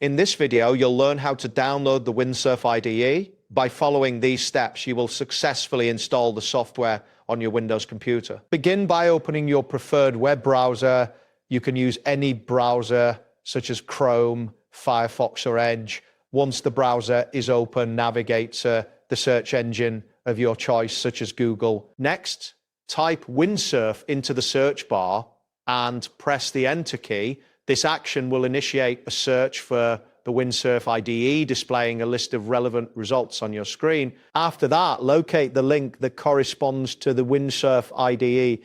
In this video, you'll learn how to download the Windsurf IDE. By following these steps, you will successfully install the software on your Windows computer. Begin by opening your preferred web browser. You can use any browser such as Chrome, Firefox, or Edge. Once the browser is open, navigate to the search engine of your choice, such as Google. Next, type Windsurf into the search bar and press the Enter key. This action will initiate a search for the Windsurf IDE, displaying a list of relevant results on your screen. After that, locate the link that corresponds to the Windsurf IDE.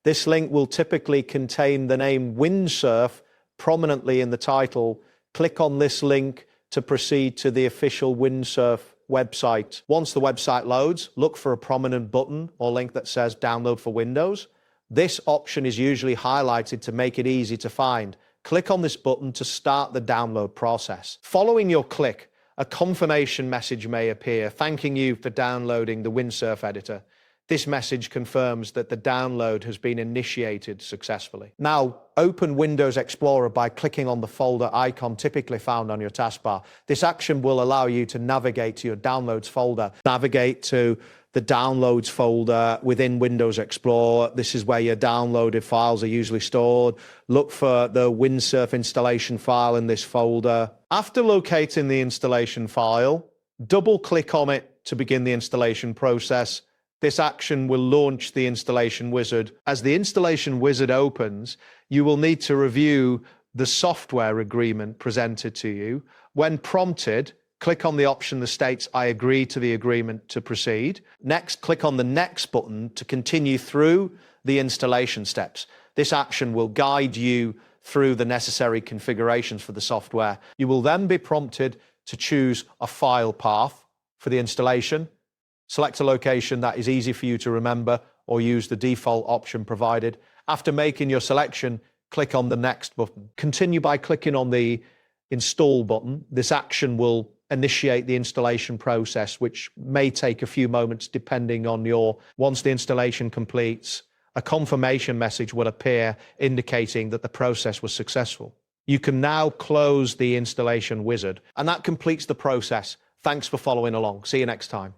This link will typically contain the name Windsurf prominently in the title. Click on this link to proceed to the official Windsurf website. Once the website loads, look for a prominent button or link that says Download for Windows. This option is usually highlighted to make it easy to find. Click on this button to start the download process. Following your click, a confirmation message may appear thanking you for downloading the Windsurf editor. This message confirms that the download has been initiated successfully. Now, open Windows Explorer by clicking on the folder icon typically found on your taskbar. This action will allow you to navigate to your Downloads folder. Navigate to the Downloads folder within Windows Explorer. This is where your downloaded files are usually stored. Look for the Windsurf installation file in this folder. After locating the installation file, double-click on it to begin the installation process. This action will launch the installation wizard. As the installation wizard opens, you will need to review the software agreement presented to you. When prompted, click on the option that states, I agree to the agreement to proceed. Next, click on the Next button to continue through the installation steps. This action will guide you through the necessary configurations for the software. You will then be prompted to choose a file path for the installation. Select a location that is easy for you to remember or use the default option provided. After making your selection, click on the Next button. Continue by clicking on the Install button. This action will initiate the installation process, which may take a few moments depending on once the installation completes, a confirmation message will appear indicating that the process was successful. You can now close the installation wizard, and that completes the process. Thanks for following along. See you next time.